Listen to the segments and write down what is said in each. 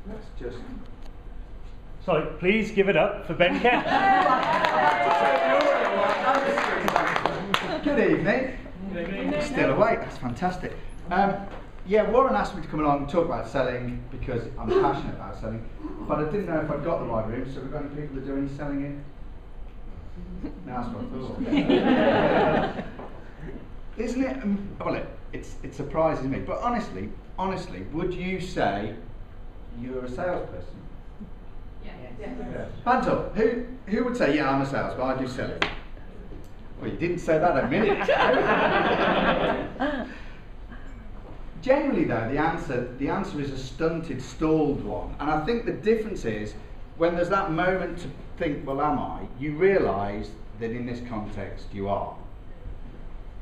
That's just... So please give it up for Ben Kench. Good evening. Good evening. Still awake, that's fantastic. Yeah, Warren asked me to come along and talk about selling because I'm passionate about selling, but I didn't know if I'd got the right room, so we've got any people that do any selling in? No, that's what I thought. Isn't it? Well, it surprises me, but honestly, would you say you're a salesperson? Yeah. Hands up. Who would say, yeah, I'm a salesman, I do selling? Well, you didn't say that a minute ago. Generally, though, the answer is a stunted, stalled one. And I think the difference is, when there's that moment to think, well, am I? You realise that in this context, you are.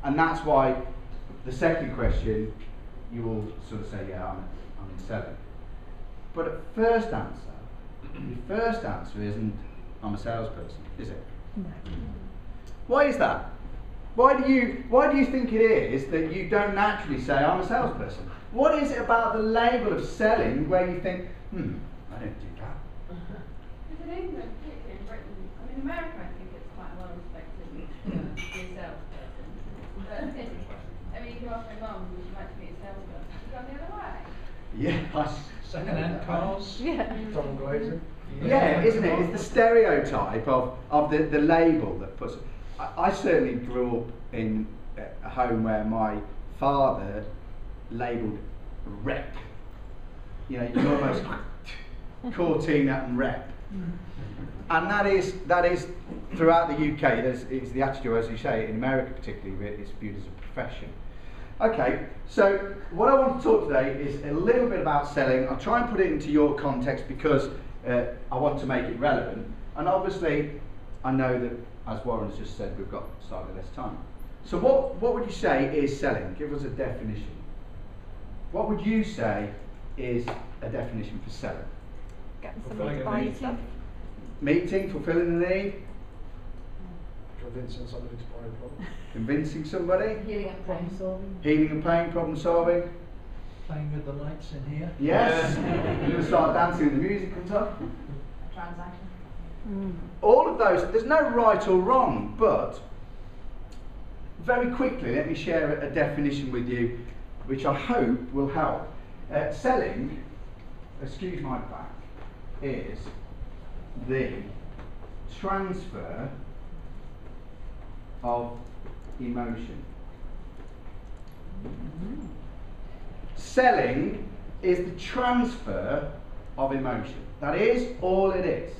And that's why the second question, you will sort of say, yeah, I'm in selling. But at first answer, the first answer isn't, I'm a salesperson, is it? No. Why is that? Why do you think it is that you don't naturally say, I'm a salesperson? What is it about the label of selling where you think, I don't do that? Because in England, particularly in Britain, I mean, America, I think it's quite well respected to be a salesperson. But I mean, you can ask my mum, would you like to be a salesperson? She's gone the other way. Yeah, second-hand cars. Yeah. Tom Glazer. yeah, isn't it? It's the stereotype of the label that puts. I certainly grew up in a home where my father labelled rep. You know, you can almost Cortina and rep. And that is throughout the UK. It's the attitude, as you say, in America particularly, it's viewed as a profession. Okay, so what I want to talk today is a little bit about selling. I'll try and put it into your context because I want to make it relevant. And obviously, I know that, as Warren's just said, we've got slightly less time. So what would you say is selling? Give us a definition. What would you say is a definition for selling? Getting somebody to buy you stuff. Meeting, fulfilling the need, Convincing somebody to buy a product. convincing somebody, Healing and Problem pain. solving. healing and pain, problem solving. Playing with the lights in here. Yes, you're going to start dancing when the music comes up. A transaction. All of those, there's no right or wrong, but very quickly let me share a definition with you which I hope will help. Selling, excuse my back, is the transfer of emotion. Selling is the transfer of emotion. That is all it is.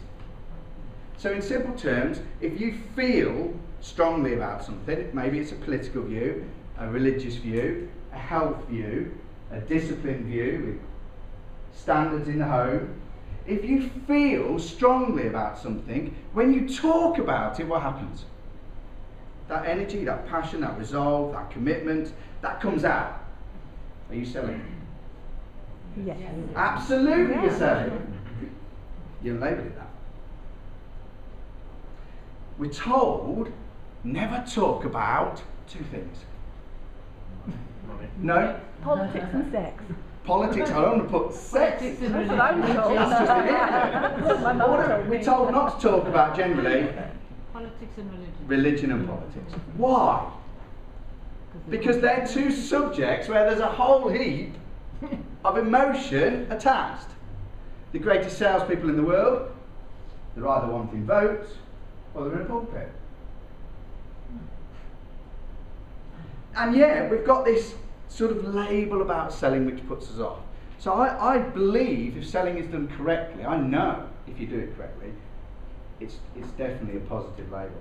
So in simple terms, if you feel strongly about something, maybe it's a political view, a religious view, a health view, a discipline view with standards in the home, if you feel strongly about something, when you talk about it, what happens? That energy, that passion, that resolve, that commitment, that comes out. Are you selling? Yes. Absolutely, Yeah. you're selling. You labelled it that. We're told never talk about two things. No? Politics and sex. Politics, I don't want to put sex. That's what I'm told. That's just in it. My mum told me. We're told not to talk about generally Politics and religion. religion and politics. Why? Because they're two subjects where there's a whole heap of emotion attached. The greatest salespeople in the world, they're either wanting votes or they're in a pulpit. And yet we've got this sort of label about selling which puts us off. So I believe if selling is done correctly, I know if you do it correctly, it's definitely a positive label.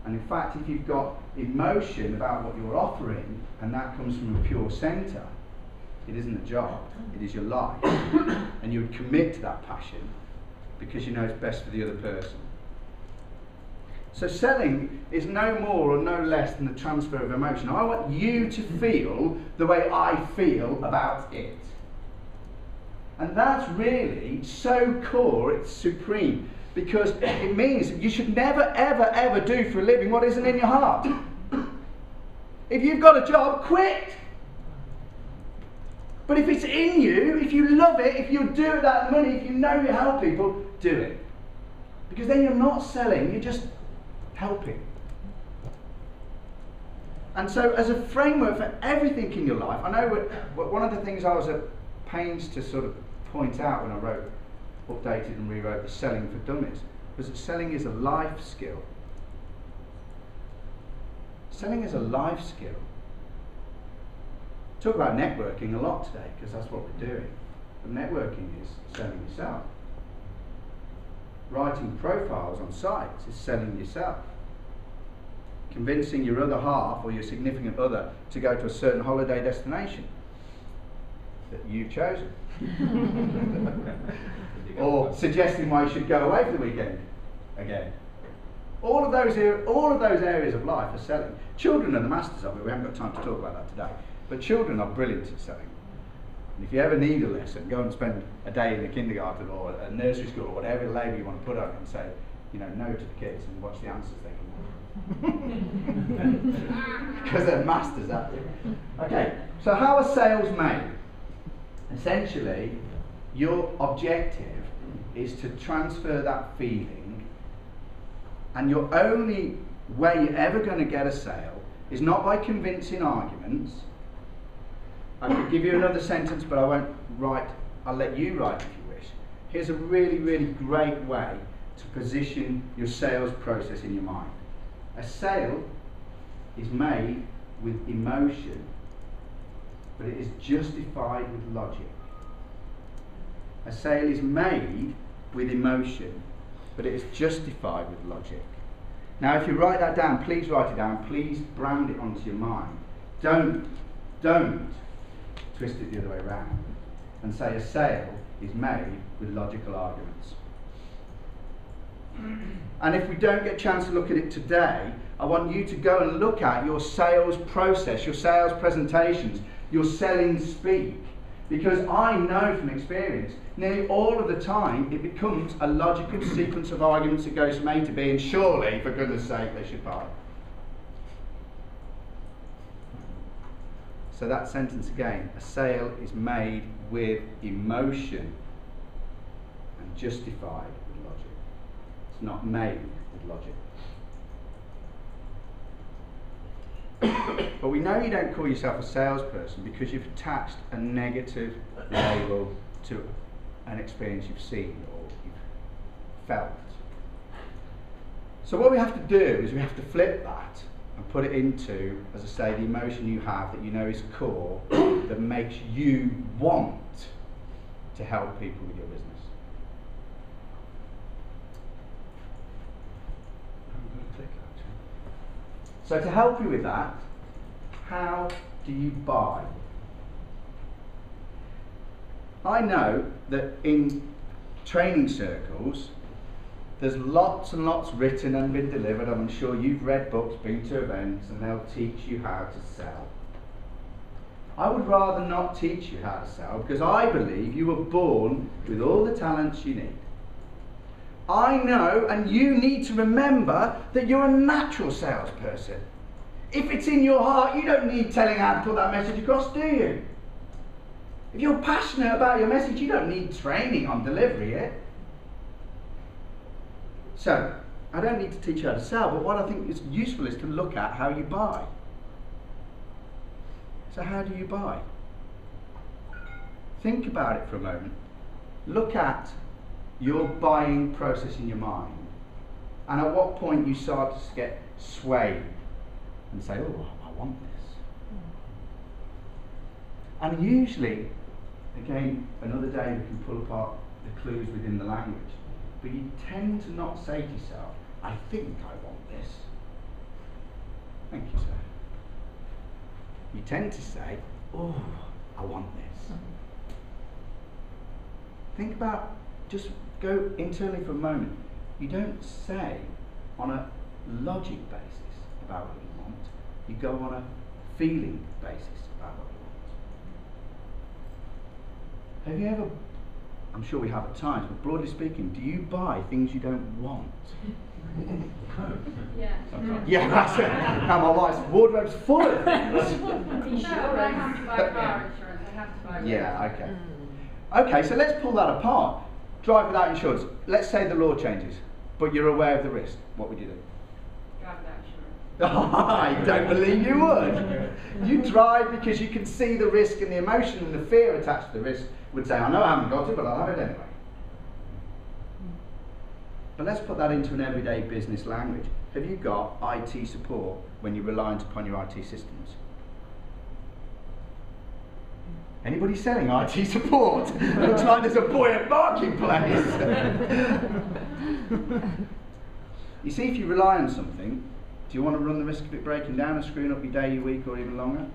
And in fact, if you've got emotion about what you're offering, and that comes from a pure centre, it isn't a job, it is your life. And you would commit to that passion because you know it's best for the other person. So selling is no more or no less than the transfer of emotion. I want you to feel the way I feel about it. And that's really so core, it's supreme. Because it means you should never, ever, ever do for a living what isn't in your heart. If you've got a job, quit. But if it's in you, if you love it, if you do it that money, if you know you help people, do it. Because then you're not selling, you're just helping. And so as a framework for everything in your life, I know one of the things I was at pains to sort of point out when I updated and rewrote the Selling for Dummies, was that selling is a life skill. Selling is a life skill. Talk about networking a lot today, because that's what we're doing. But networking is selling yourself. Writing profiles on sites is selling yourself. Convincing your other half or your significant other to go to a certain holiday destination that you've chosen. Or suggesting why you should go away for the weekend again. All of those areas of life are selling. Children are the masters of it. We haven't got time to talk about that today. But children are brilliant at selling. And if you ever need a lesson, go and spend a day in the kindergarten or a nursery school or whatever label you want to put on it and say, you know, no to the kids and watch the answers they can make. Because they're masters at it. Okay, so how are sales made? Essentially, your objective is to transfer that feeling, and your only way you're ever going to get a sale is not by convincing arguments. I could give you another sentence, but I won't write. I'll let you write if you wish. Here's a really, really great way to position your sales process in your mind. A sale is made with emotion, but it is justified with logic. A sale is made with emotion, but it is justified with logic. Now, if you write that down, please write it down. Please brand it onto your mind. Don't twist it the other way around and say a sale is made with logical arguments. And if we don't get a chance to look at it today, I want you to go and look at your sales process, your sales presentations, your selling speak. Because I know from experience, nearly all of the time, it becomes a logical sequence of arguments that goes from A to B, and surely, for goodness sake, they should buy. So that sentence again, a sale is made with emotion and justified with logic. It's not made with logic. But we know you don't call yourself a salesperson because you've attached a negative label to an experience you've seen or you've felt. So what we have to do is we have to flip that and put it into, as I say, the emotion you have that you know is core, that makes you want to help people with your business. So to help you with that, how do you buy? I know that in training circles, there's lots and lots written and been delivered. I'm sure you've read books, been to events, and they'll teach you how to sell. I would rather not teach you how to sell because I believe you were born with all the talents you need. I know, and you need to remember, that you're a natural salesperson. If it's in your heart, you don't need telling how to put that message across, do you? If you're passionate about your message, you don't need training on delivery it. So, I don't need to teach you how to sell, but what I think is useful is to look at how you buy. So how do you buy? Think about it for a moment. Look at your buying process in your mind, and at what point you start to get swayed and say, oh, I want this. And usually, again, another day we can pull apart the clues within the language, but you tend to not say to yourself, I think I want this. Thank you, sir. You tend to say, oh, I want this. Think about, just go internally for a moment. You don't say on a logic basis about what you want. You go on a feeling basis about what you want. Have you ever, I'm sure we have at times, but broadly speaking, do you buy things you don't want? Yeah. Yeah, that's it. Now my wife's wardrobe's full of things. No, I have to buy car insurance. I have to Yeah, okay. Okay, so let's pull that apart. Drive without insurance. Let's say the law changes, but you're aware of the risk. What would you do? Drive without insurance. I don't believe you would. You drive because you can see the risk and the emotion and the fear attached to the risk. Would say, I know I haven't got it, but I'll have it anyway. But let's put that into an everyday business language. Have you got IT support when you're reliant upon your IT systems? Anybody selling IT support? Looks like there's a buoyant marketplace. You see, if you rely on something, do you want to run the risk of it breaking down and screwing up your day, your week, or even longer?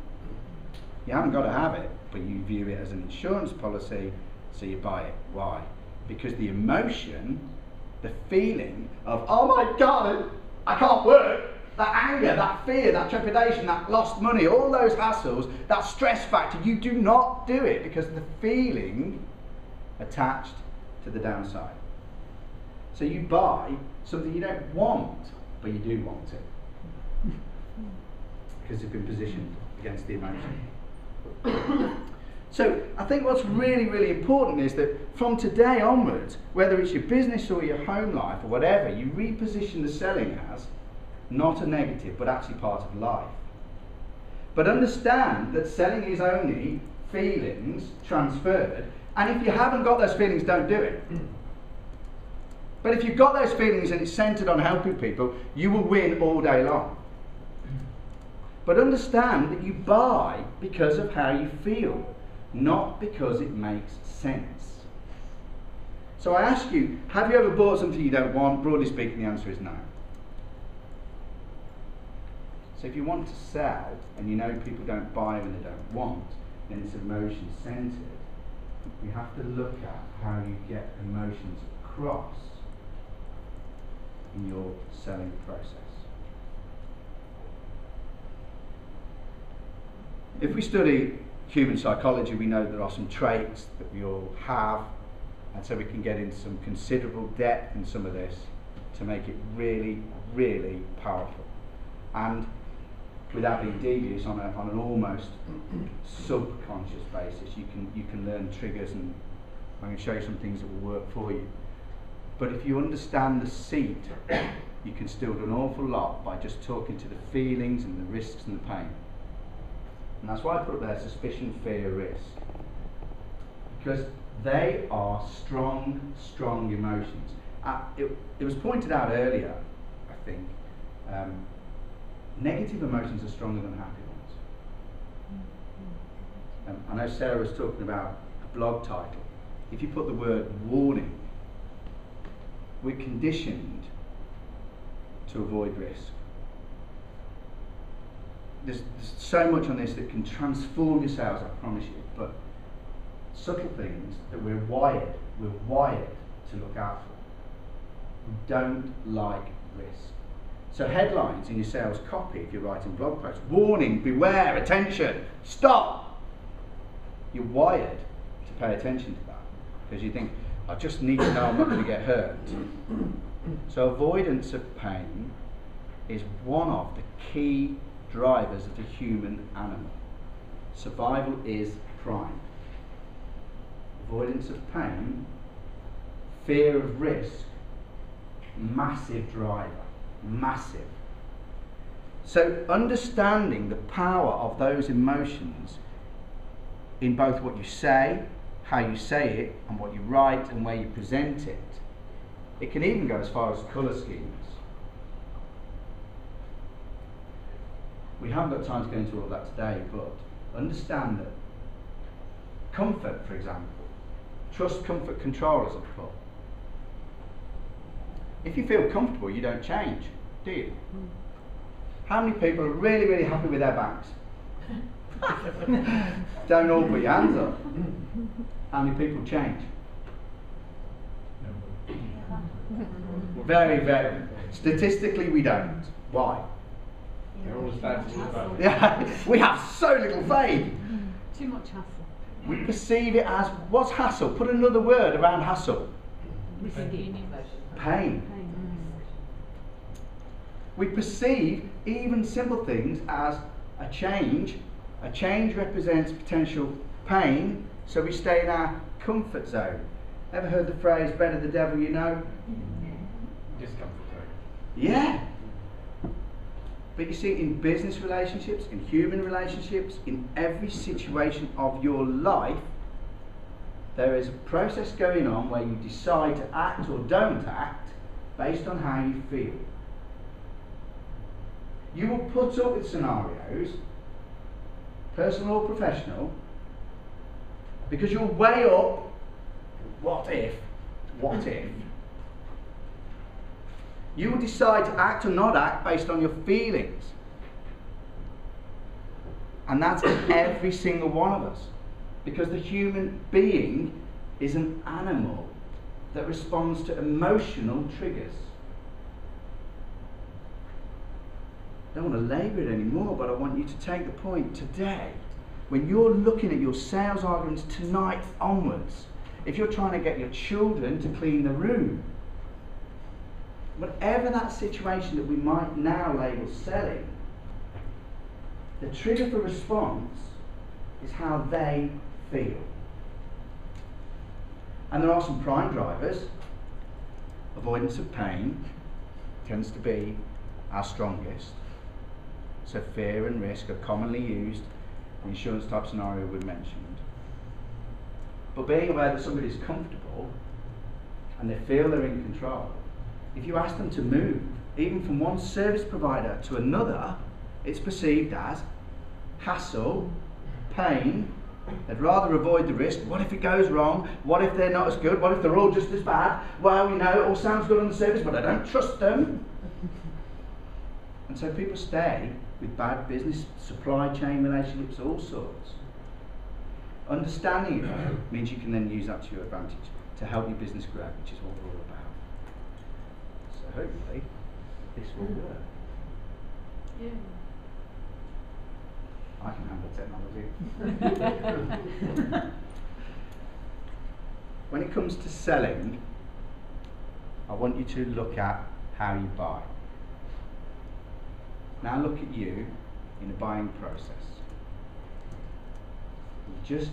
You haven't got to have it, but you view it as an insurance policy, so you buy it. Why? Because the emotion, the feeling of, oh my God, I can't work, that anger, that fear, that trepidation, that lost money, all those hassles, that stress factor, you do not do it because of the feeling attached to the downside. So you buy something you don't want, but you do want it because it's been positioned against the emotion. So I think what's really, really important is that from today onwards, whether it's your business or your home life or whatever, you reposition the selling as not a negative, but actually part of life. But understand that selling is only feelings transferred, and if you haven't got those feelings, don't do it. But if you've got those feelings and it's centered on helping people, you will win all day long. But understand that you buy because of how you feel, not because it makes sense. So I ask you, have you ever bought something you don't want? Broadly speaking, the answer is no. So if you want to sell and you know people don't buy when they don't want, then it's emotion centered. You have to look at how you get emotions across in your selling process. If we study human psychology, we know there are some traits that we all have, and so we can get into some considerable depth in some of this to make it really, really powerful. And without being devious, on an almost subconscious basis, you can learn triggers, and I'm going to show you some things that will work for you. But if you understand the seed, you can still do an awful lot by just talking to the feelings and the risks and the pain. And that's why I put there suspicion, fear, risk. Because they are strong, strong emotions. It was pointed out earlier, I think, negative emotions are stronger than happy ones. I know Sarah was talking about a blog title. If you put the word warning, we're conditioned to avoid risk. There's so much on this that can transform your sales, I promise you, but subtle things that we're wired to look out for. We don't like risk. So headlines in your sales copy, if you're writing blog posts, warning, beware, attention, stop. You're wired to pay attention to that because you think, I just need to know I'm not going to get hurt. So avoidance of pain is one of the key drivers of the human animal. Survival is prime. Avoidance of pain, fear of risk, massive driver. Massive. So understanding the power of those emotions in both what you say, how you say it, and what you write and where you present it. It can even go as far as colour schemes. We haven't got time to go into all that today, but understand that comfort, for example, trust, comfort, control as a put. If you feel comfortable, you don't change, do you? How many people are really, really happy with their banks? Don't all put your hands up. How many people change? Very, very. Statistically, we don't. Why? Yeah, we have so little faith. Too much hassle. We perceive it as, what's hassle? Put another word around hassle. Pain. We perceive even simple things as a change. A change represents potential pain, so we stay in our comfort zone. Ever heard the phrase, better the devil you know? Discomfort zone. Yeah. But you see, in business relationships, in human relationships, in every situation of your life, there is a process going on where you decide to act or don't act based on how you feel. You will put up with scenarios, personal or professional, because you'll weigh up what if. You will decide to act or not act based on your feelings. And that's every single one of us. Because the human being is an animal that responds to emotional triggers. I don't want to labour it anymore, but I want you to take the point today. When you're looking at your sales arguments tonight onwards, if you're trying to get your children to clean the room, whatever that situation that we might now label selling, the trigger for response is how they feel. And there are some prime drivers. Avoidance of pain tends to be our strongest. So fear and risk are commonly used in the insurance type scenario we mentioned. But being aware that somebody is comfortable and they feel they're in control, if you ask them to move, even from one service provider to another, it's perceived as hassle, pain. They'd rather avoid the risk. What if it goes wrong? What if they're not as good? What if they're all just as bad? Well, you know, it all sounds good on the surface, but I don't trust them. And so people stay with bad business, supply chain relationships, all sorts. Understanding it though means you can then use that to your advantage to help your business grow, which is what we're all about. So hopefully this will work. Yeah. I can handle technology. When it comes to selling, I want you to look at how you buy. Now look at you in a buying process. You've just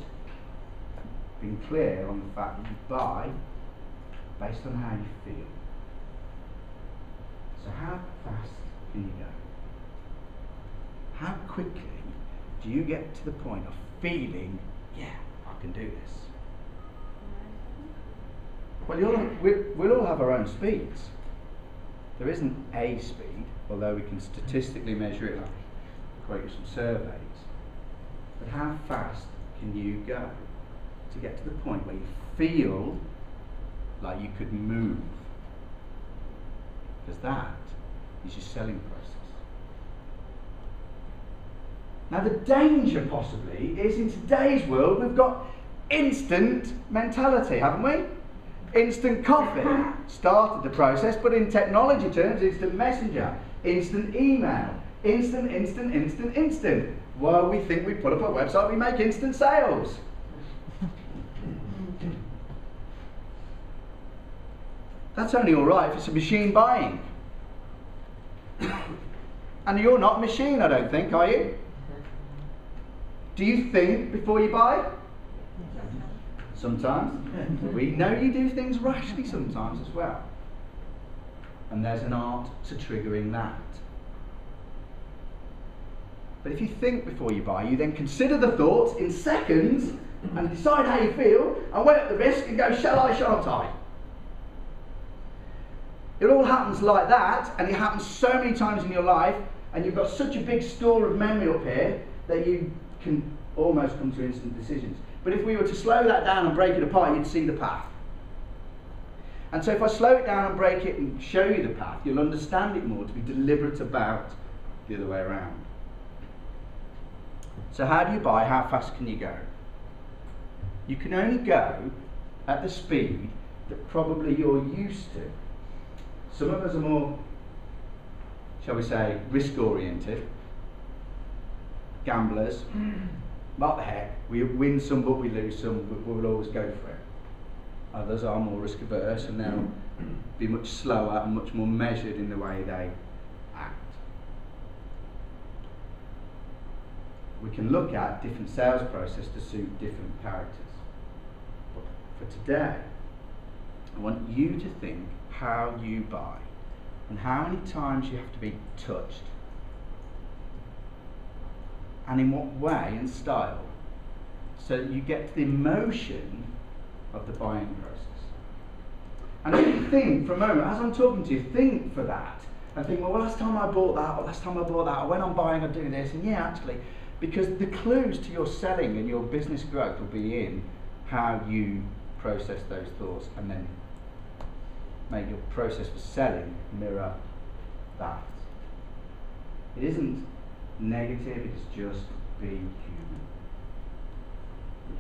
been clear on the fact that you buy based on how you feel. So how fast can you go? How quickly do you get to the point of feeling, yeah, I can do this? Well, we'll all have our own speeds. There isn't a speed, although we can statistically measure it, like quote you some surveys. But how fast can you go to get to the point where you feel like you could move? Because that is your selling process. Now the danger possibly is in today's world we've got instant mentality, haven't we? Instant coffee started the process, but in technology terms, instant messenger, instant email, instant. Well, we think we put up a website, we make instant sales. That's only alright if it's a machine buying. And you're not a machine, I don't think, are you? Do you think before you buy? Sometimes. We know you do things rashly sometimes as well. And there's an art to triggering that. But if you think before you buy, you then consider the thoughts in seconds and decide how you feel and weigh up the risk and go, shall I, shan't I? It all happens like that, and it happens so many times in your life, and you've got such a big store of memory up here that you can almost come to instant decisions. But if we were to slow that down and break it apart, you'd see the path. And so if I slow it down and break it and show you the path, you'll understand it more, to be deliberate about the other way around. So how do you buy? How fast can you go? You can only go at the speed that probably you're used to. Some of us are more, shall we say, risk-oriented. Gamblers. What the heck, we win some but we lose some, but we'll always go for it. Others are more risk averse and they'll be much slower and much more measured in the way they act. we can look at different sales process to suit different characters. But for today, I want you to think how you buy and how many times you have to be touched and in what way and style, so that you get to the emotion of the buying process. And if you think for a moment, as I'm talking to you, think for that and think, well, last time I bought that, or last time I bought that, or when I'm buying I do this, and yeah, actually, because the clues to your selling and your business growth will be in how you process those thoughts and then make your process for selling mirror that. It isn't negative, it's just be human.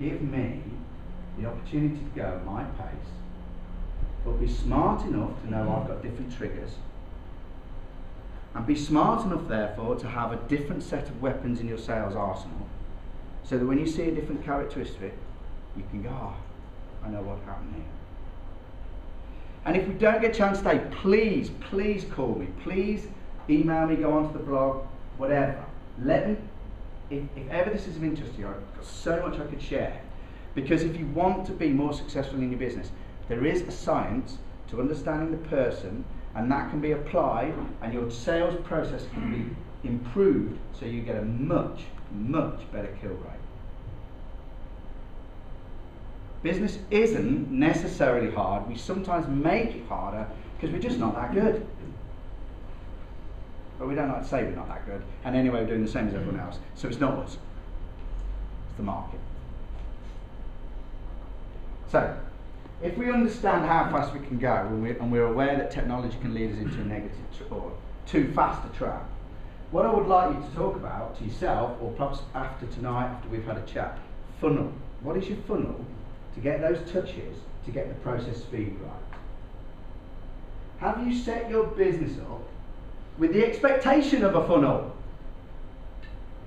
Give me the opportunity to go at my pace, but be smart enough to know I've got different triggers, and be smart enough therefore to have a different set of weapons in your sales arsenal, so that when you see a different characteristic, you can go, oh, I know what happened here. And if we don't get a chance today, please call me, please email me, go onto the blog, whatever. Let me, if ever this is of interest to you, I've got so much I could share. Because if you want to be more successful in your business, there is a science to understanding the person, and that can be applied, and your sales process can be improved so you get a much better kill rate. Business isn't necessarily hard. We sometimes make it harder because we're just not that good. But we don't like to say we're not that good, and anyway we're doing the same as everyone else. So it's not us, it's the market. So, if we understand how fast we can go, and we're aware that technology can lead us into a negative or too fast a trap, what I would like you to talk about to yourself, or perhaps after tonight, after we've had a chat, funnel. What is your funnel to get those touches, to get the process speed right? Have you set your business up with the expectation of a funnel?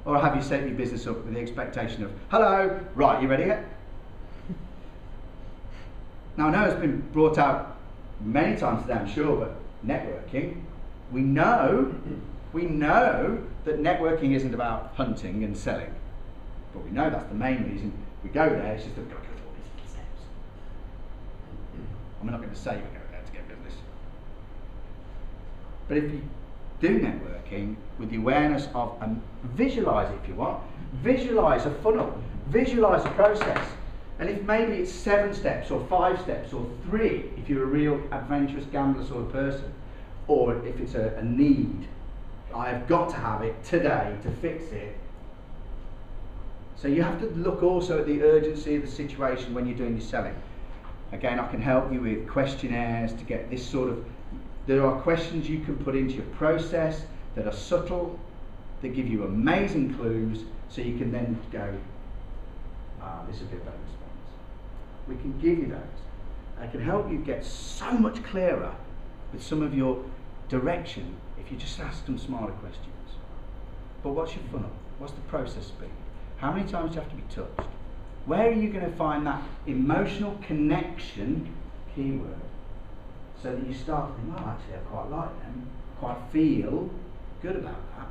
Or have you set your business up with the expectation of, hello, right, you ready yet? Now I know it's been brought out many times today, I'm sure, but networking, we know that networking isn't about hunting and selling, but we know that's the main reason we go there. It's just that we've got to go through all these little steps. And we're not going to say we go there to get business. But if you do networking with the awareness of, and visualise it if you want, visualise a funnel, visualise a process. And if maybe it's 7 steps or 5 steps or 3, if you're a real adventurous gambler sort of person, or if it's a need, I've got to have it today to fix it. So you have to look also at the urgency of the situation when you're doing your selling. Again, I can help you with questionnaires to get this sort of, there are questions you can put into your process that are subtle, that give you amazing clues, so you can then go, this would be a better response. We can give you those. I can help you get so much clearer with some of your direction if you just ask them smarter questions. But what's your funnel? What's the process speed? How many times do you have to be touched? Where are you going to find that emotional connection keyword? So that you start to think, oh, actually I quite like them, quite feel good about that.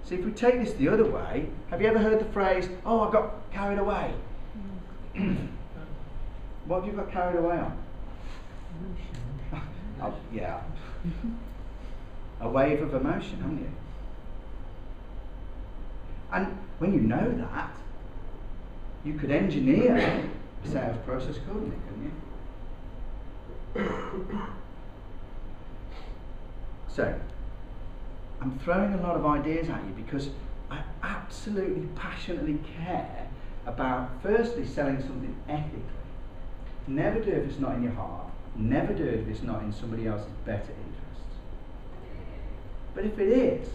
So if we take this the other way, have you ever heard the phrase, oh, I got carried away? What have you got carried away on? Oh, yeah. A wave of emotion, haven't you? And when you know that, you could engineer a sales process accordingly, couldn't you? So, I'm throwing a lot of ideas at you because I absolutely passionately care about, firstly, selling something ethically. Never do it if it's not in your heart. Never do it if it's not in somebody else's better interests. But if it is,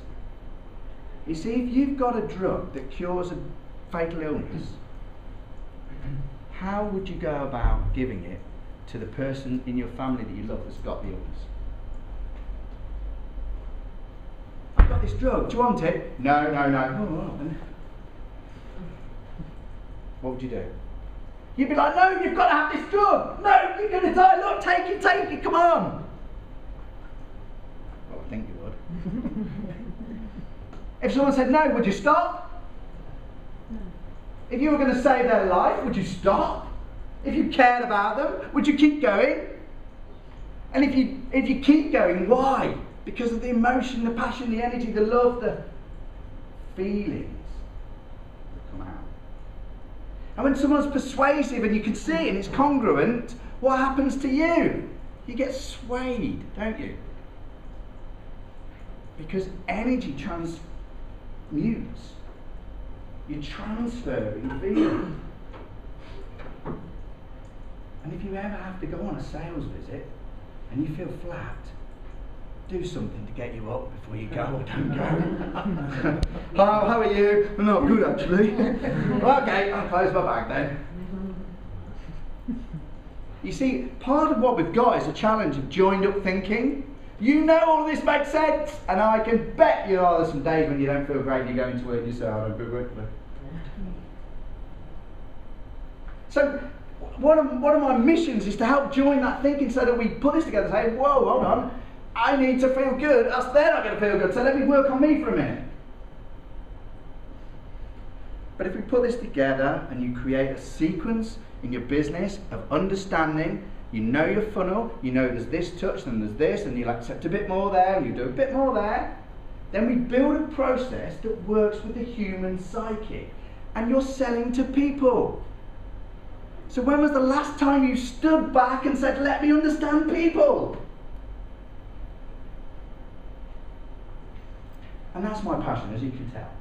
you see, if you've got a drug that cures a fatal illness, how would you go about giving it to the person in your family that you love that's got the illness? I've got this drug, do you want it? No. Oh, then. What would you do? You'd be like, no, you've got to have this drug. No, you're going to die. Look, take it, come on. Well, I think you would. If someone said no, would you stop? No. If you were going to save their life, would you stop? If you cared about them, would you keep going? And if you keep going, why? Because of the emotion, the passion, the energy, the love, the feelings that come out. And when someone's persuasive and you can see it and it's congruent, what happens to you? You get swayed, don't you? Because energy transmutes. You're transferring feeling. And if you ever have to go on a sales visit and you feel flat, do something to get you up before you go or don't go. Oh, how are you? I'm not good actually. Okay, I'll close my bag then. You see, part of what we've got is a challenge of joined up thinking. You know all of this makes sense, and I can bet you are there's some days when you don't feel great, you go into work and you say, I don't feel great today. So, one of my missions is to help join that thinking so that we put this together and say, whoa, hold on, I need to feel good, else they're not going to feel good, so let me work on me for a minute. But if we put this together and you create a sequence in your business of understanding, you know your funnel, you know there's this touch, then there's this, and you'll accept a bit more there, and you do a bit more there, then we build a process that works with the human psyche. And you're selling to people. So when was the last time you stood back and said, let me understand people? And that's my passion, as you can tell.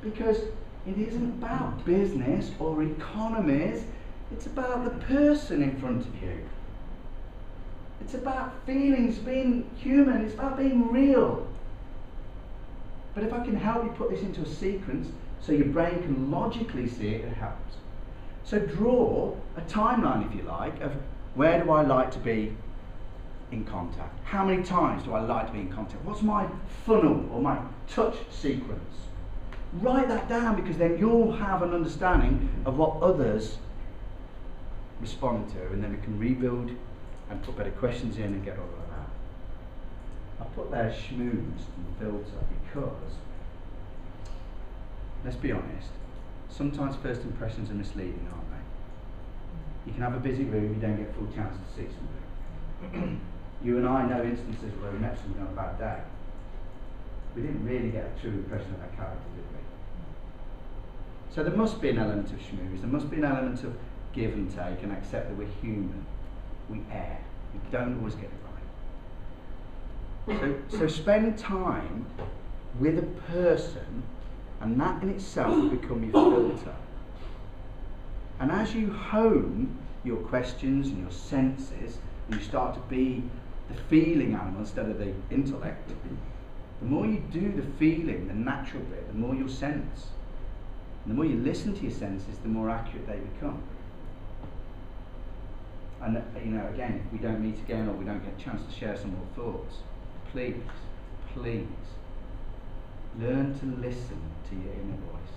Because it isn't about business or economies, it's about the person in front of you. It's about feelings, being human, it's about being real. But if I can help you put this into a sequence so your brain can logically see it, it helps. So draw a timeline, if you like, of where do I like to be in contact? How many times do I like to be in contact? What's my funnel or my touch sequence? Write that down, because then you'll have an understanding of what others respond to, and then we can rebuild and put better questions in and get all of that. I put there schmooze and filter because, let's be honest, sometimes first impressions are misleading, aren't they? You can have a busy room, you don't get a full chance to see somebody. You and I know instances where we met somebody on a bad day. We didn't really get a true impression of that character, did we? So there must be an element of schmooze, there must be an element of give and take, and accept that we're human. We err. We don't always get it right. So spend time with a person, and that in itself will become your filter. And as you hone your questions and your senses, and you start to be the feeling animal instead of the intellect, the more you do the feeling, the natural bit, the more you'll sense. And the more you listen to your senses, the more accurate they become. And again, if we don't meet again or we don't get a chance to share some more thoughts, please, please, learn to listen to your inner voice.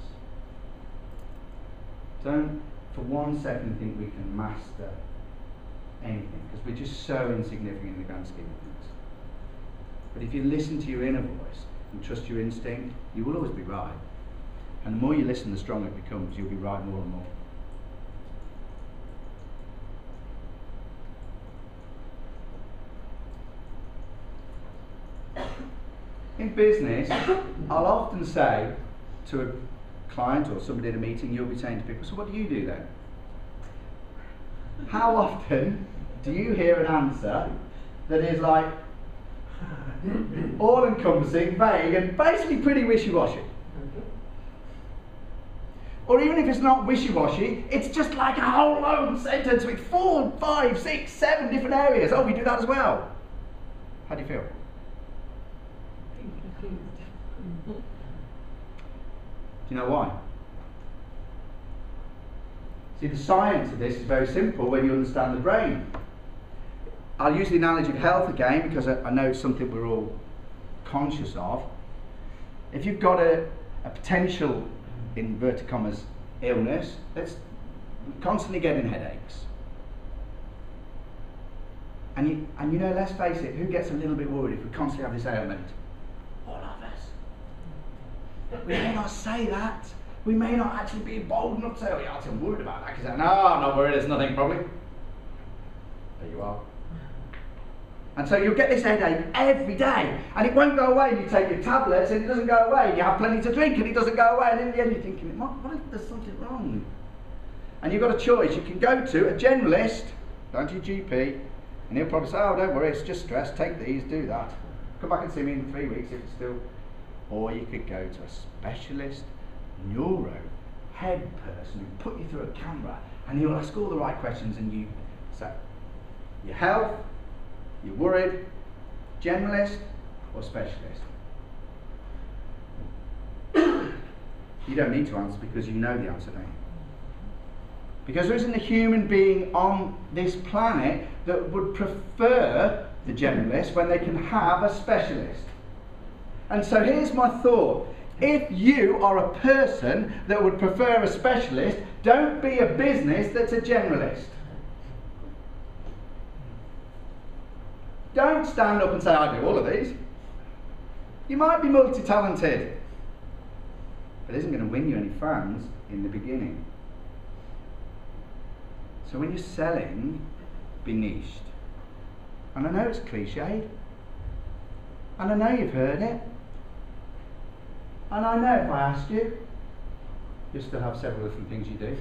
Don't for 1 second think we can master anything, because we're just so insignificant in the grand scheme of things. But if you listen to your inner voice and trust your instinct, you will always be right. And the more you listen, the stronger it becomes. You'll be right more and more. In business, I'll often say to a client or somebody at a meeting, you'll be saying to people, so what do you do then? How often do you hear an answer that is like all-encompassing, vague, and basically pretty wishy-washy? Or even if it's not wishy-washy, it's just like a whole long sentence with 4, 5, 6, 7 different areas. Oh, we do that as well. How do you feel? Do you know why? See, the science of this is very simple when you understand the brain. I'll use the analogy of health again, because I know it's something we're all conscious of. If you've got a potential, inverted commas, illness, that's constantly getting headaches. And you know, let's face it, who gets a little bit worried if we constantly have this ailment? All of us. We may not say that. We may not actually be bold enough to say, oh yeah, I'm worried about that. Because no, I'm not worried, there's nothing probably. There you are. And so you'll get this headache every day, and it won't go away. You take your tablets and it doesn't go away. You have plenty to drink and it doesn't go away. And in the end you're thinking, what if there's something wrong? And you've got a choice. You can go to a generalist, go to your GP, and he'll probably say, oh, don't worry, it's just stress. Take these, do that. Come back and see me in 3 weeks if it's still. Or you could go to a specialist neuro head person who put you through a camera, and he will ask all the right questions, and you say, your health, you're worried, generalist or specialist? You don't need to answer because you know the answer, don't you? Because there isn't a human being on this planet that would prefer the generalist when they can have a specialist. And so here's my thought. If you are a person that would prefer a specialist, don't be a business that's a generalist. Don't stand up and say, I do all of these. You might be multi-talented, but it isn't going to win you any fans in the beginning. So when you're selling, be niched. And I know it's cliched, and I know you've heard it, and I know if I ask you, you'll still have several different things you do.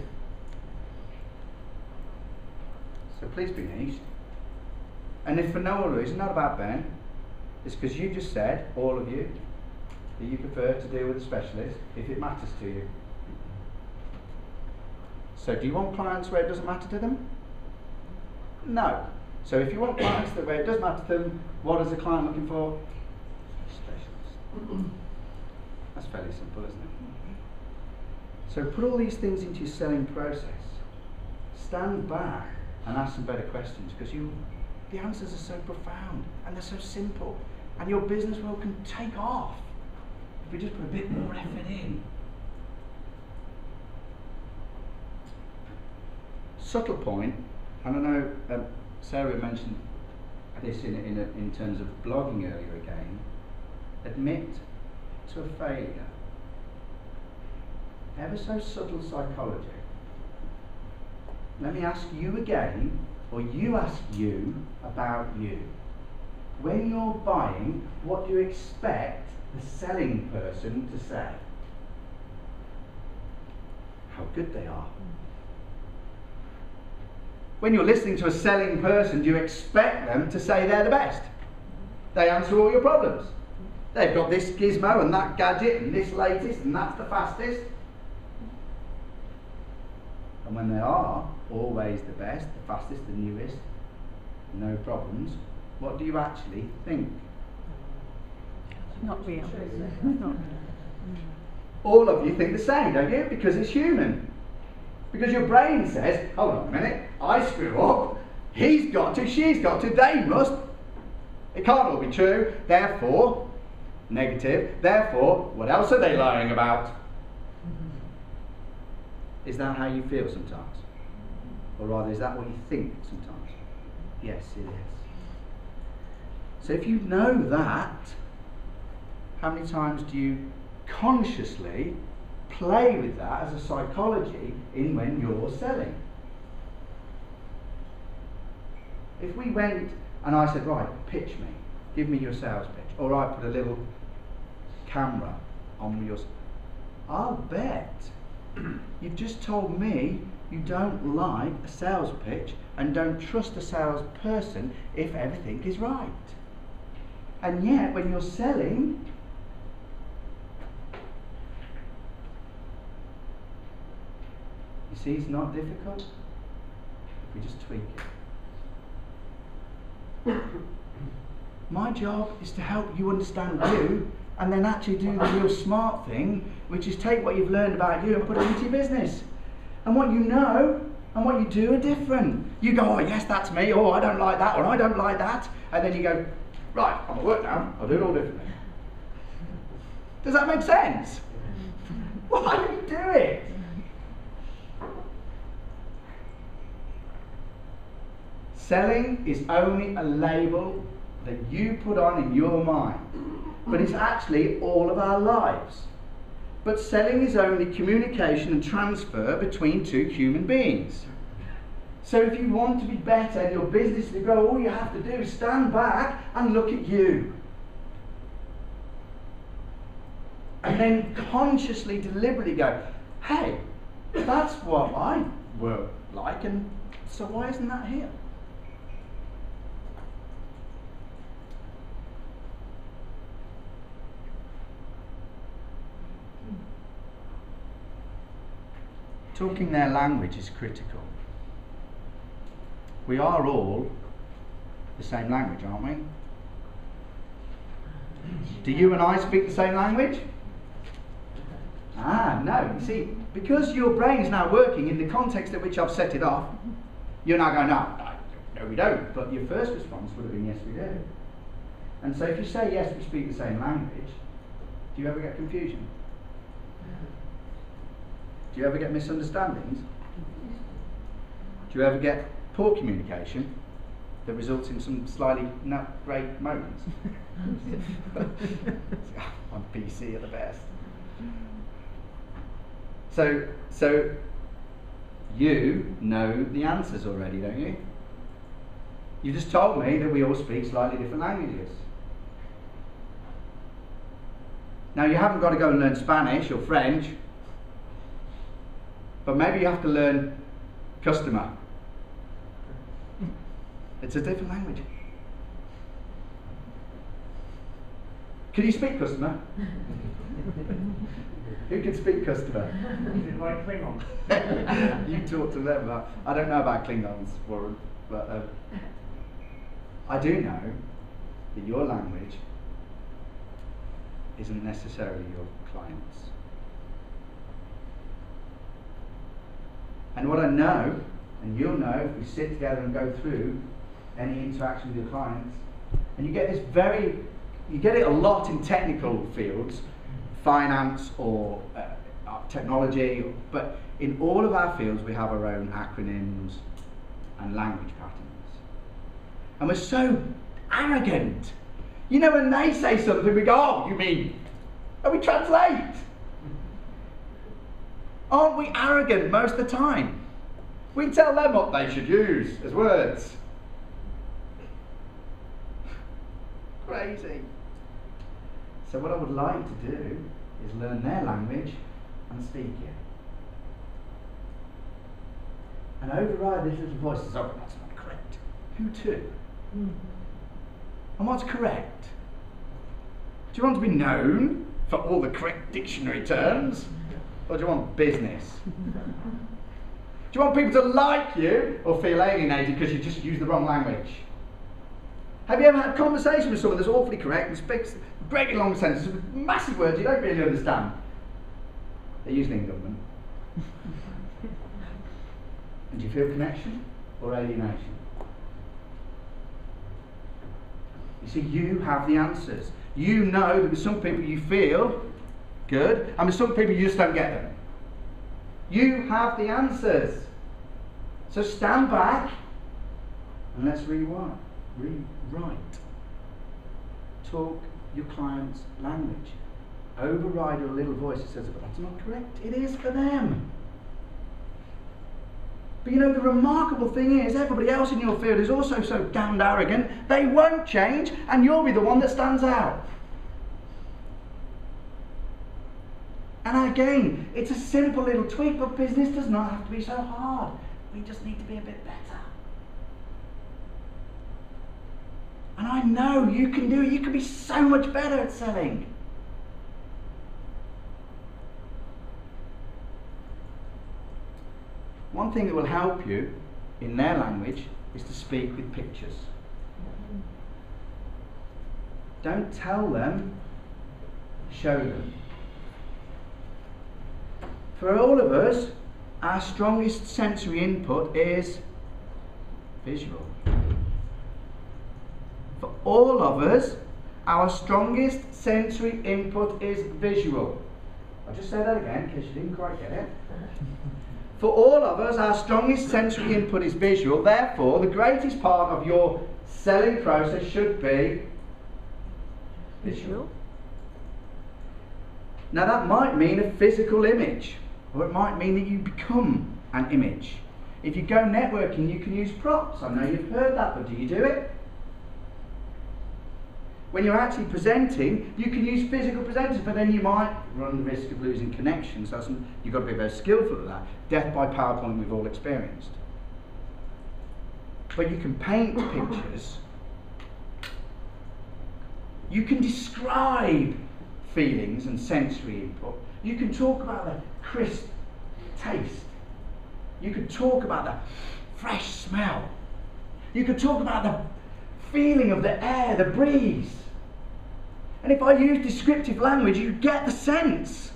So please be niched. And if for no other reason, not about Ben, it's because you just said, all of you, that you prefer to deal with a specialist if it matters to you. So do you want clients where it doesn't matter to them? No. So if you want clients that where it does matter to them, what is the client looking for? Specialist. That's fairly simple, isn't it? So put all these things into your selling process. Stand back and ask some better questions, because the answers are so profound and they're so simple, and your business will can take off if we just put a bit more effort in. Subtle point, and I know Sarah mentioned this in terms of blogging earlier again. Admit to a failure. Ever so subtle psychology. Let me ask you again, or you ask you about you. When you're buying, what do you expect the selling person to say? How good they are. When you're listening to a selling person, do you expect them to say they're the best? They answer all your problems. They've got this gizmo and that gadget and this latest and that's the fastest. And when they are always the best, the fastest, the newest, no problems, what do you actually think? Not real. Not. All of you think the same, don't you? Because it's human. Because your brain says, hold on a minute, I screw up, he's got to, she's got to, they must. It can't all be true, therefore, negative, therefore, what else are they lying about? Is that how you feel sometimes? Or rather, is that what you think sometimes? Yes, it is. So if you know that, how many times do you consciously play with that as a psychology in when you're selling? If we went and I said, right, pitch me, give me your sales pitch, or I put a little camera on your, I'll bet you've just told me you don't like a sales pitch and don't trust a salesperson if everything is right. And yet when you're selling, you see, it's not difficult if we just tweak it. My job is to help you understand you and then actually do the real smart thing, which is take what you've learned about you and put it into your business. And what you know and what you do are different. You go, oh yes, that's me, oh I don't like that, or I don't like that, and then you go, right, I'm at work now, I'll do it all differently. Does that make sense? Why do you do it? Selling is only a label that you put on in your mind, but it's actually all of our lives. but selling is only communication and transfer between two human beings. So if you want to be better in your business to grow, all you have to do is stand back and look at you. And then consciously, deliberately go, hey, that's what I work like, and so why isn't that here? Talking their language is critical. We are all the same language, aren't we? Do you and I speak the same language? No. You see, because your brain's now working in the context at which I've set it off, you're now going, no, we don't. But your first response would have been, yes, we do. And so if you say, yes, we speak the same language, do you ever get confusion? Do you ever get misunderstandings? Do you ever get poor communication that results in some slightly not great moments? I'm PC at the best. So you know the answers already, don't you? You just told me that we all speak slightly different languages. Now you haven't got to go and learn Spanish or French, but maybe you have to learn customer. It's a different language. Can you speak customer? Who can speak customer? Is it like Klingon? You talk to them about. I don't know about Klingons, Warren, but I do know that your language isn't necessarily your client's. And what I know, and you'll know if we sit together and go through any interaction with your clients, and you get you get it a lot in technical fields, finance or technology, but in all of our fields we have our own acronyms and language patterns. And we're so arrogant. You know, when they say something, we go, oh, you mean, and we translate. Aren't we arrogant most of the time? We tell them what they should use as words. Crazy. So what I would like to do is learn their language and speak it. And override this little voice that says, oh, that's not correct. Who to? And what's correct? Do you want to be known for all the correct dictionary terms? Or do you want business? Do you want people to like you or feel alienated because you just use the wrong language? Have you ever had a conversation with someone that's awfully correct and speaks breaking long sentences with massive words you don't really understand? They're usually in government. And do you feel connection or alienation? You see, you have the answers. You know that with some people you feel good, and with some people you just don't get them. You have the answers. So stand back and let's rewrite. Talk your client's language. Override your little voice that says, but that's not correct. It is for them. But you know, the remarkable thing is, everybody else in your field is also so damned arrogant, they won't change, and you'll be the one that stands out. And again, it's a simple little tweak, but business does not have to be so hard. We just need to be a bit better. And I know you can do it. You can be so much better at selling. One thing that will help you in their language is to speak with pictures. Don't tell them, show them. For all of us, our strongest sensory input is visual. For all of us, our strongest sensory input is visual. I'll just say that again in case you didn't quite get it. For all of us, our strongest sensory input is visual. Therefore, the greatest part of your selling process should be visual. Now that might mean a physical image, or it might mean that you become an image. If you go networking, you can use props. I know you've heard that, but do you do it? When you're actually presenting, you can use physical presenters, but then you might run the risk of losing connections. You've got to be very skillful at that. Death by PowerPoint we've all experienced. But you can paint pictures. You can describe feelings and sensory input. You can talk about the crisp taste. You could talk about the fresh smell. You could talk about the feeling of the air, the breeze. And if I use descriptive language, you get the sense.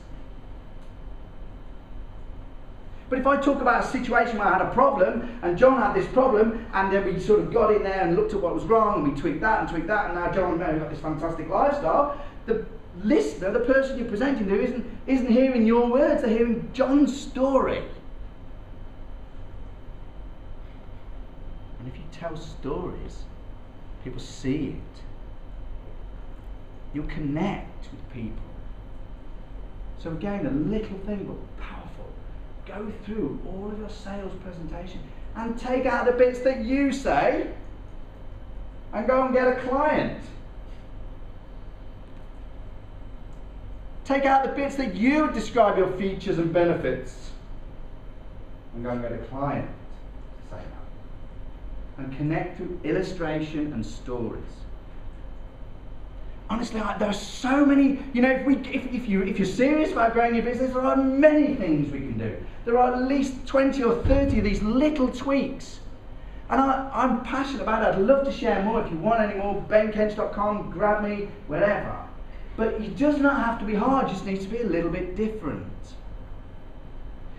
But if I talk about a situation where I had a problem, and John had this problem, and then we sort of got in there and looked at what was wrong, and we tweaked that, and now John and Mary got this fantastic lifestyle, the listener, the person you're presenting to, isn't hearing your words, they're hearing John's story. And if you tell stories, people see it. You'll connect with people. So again, a little thing, but powerful. Go through all of your sales presentation and take out the bits that you say and go and get a client. Take out the bits that you describe your features and benefits and go and get a client to say that. And connect through illustration and stories. Honestly, there are so many, if you're serious about growing your business, there are many things we can do. There are at least 20 or 30 of these little tweaks. And I'm passionate about it. I'd love to share more. If you want any more, benkench.com, grab me, wherever. But it does not have to be hard, it just needs to be a little bit different.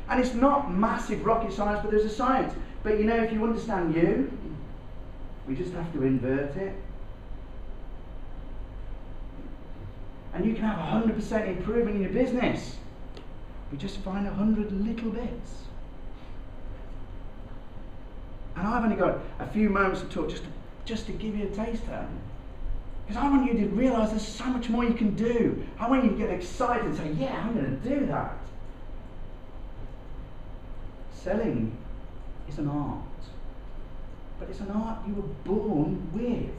And it's not massive rocket science, but there's a science. But if you understand you, we just have to invert it. And you can have 100% improvement in your business. We just find 100 little bits. And I've only got a few moments to talk just to give you a taster. Because I want you to realise there's so much more you can do. I want you to get excited and say, yeah, I'm going to do that. Selling is an art. But it's an art you were born with.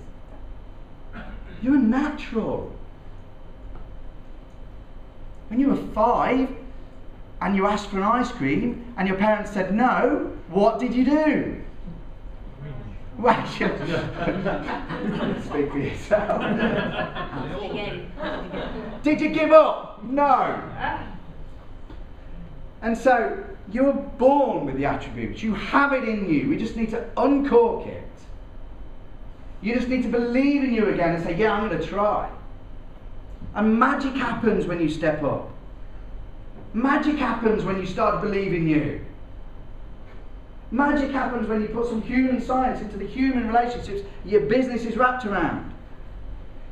You're a natural. When you were 5 and you asked for an ice cream and your parents said no, what did you do? Well, speak for yourself. Did you give up? No. And so you were born with the attributes. You have it in you. We just need to uncork it. You just need to believe in you again and say, yeah, I'm going to try. And magic happens when you step up. Magic happens when you start to believe in you. Magic happens when you put some human science into the human relationships your business is wrapped around.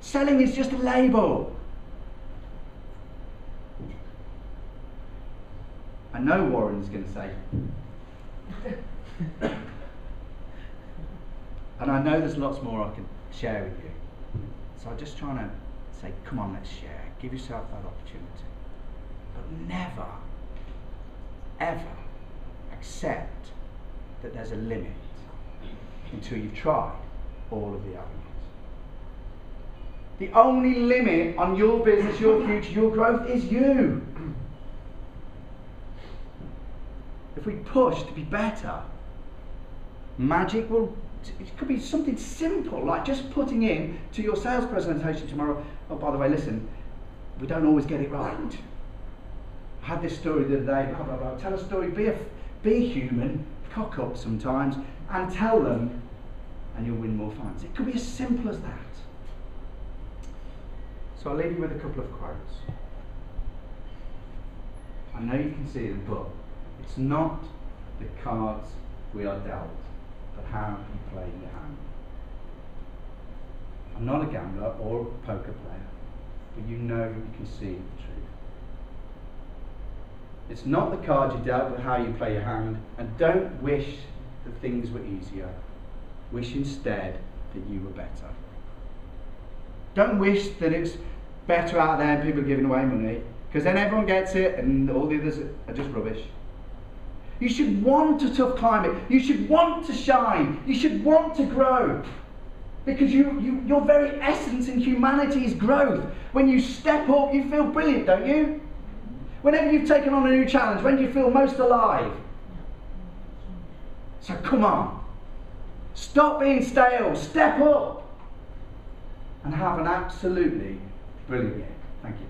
Selling is just a label. I know Warren's going to say. And I know there's lots more I can share with you. So I'm just trying to say, come on, let's share. Give yourself that opportunity. But never, ever accept that there's a limit until you've tried all of the avenues. The only limit on your business, your future, your growth is you. If we push to be better, magic will, it could be something simple, like just putting in to your sales presentation tomorrow, oh, by the way, listen, we don't always get it right. I had this story the other day, blah, blah, blah. Tell a story, be human, cock up sometimes, and tell them, and you'll win more fans. It could be as simple as that. So I'll leave you with a couple of quotes. I know you can see them, but it's not the cards we are dealt, but how you play your hand. I'm not a gambler or a poker player, but you can see the truth. It's not the cards you dealt, but how you play your hand. And don't wish that things were easier. Wish instead that you were better. Don't wish that it's better out there and people are giving away money. Because then everyone gets it and all the others are just rubbish. You should want a tough climate. You should want to shine. You should want to grow. Because your very essence in humanity is growth. When you step up, you feel brilliant, don't you? Whenever you've taken on a new challenge, when do you feel most alive? So come on. Stop being stale. Step up. And have an absolutely brilliant year. Thank you.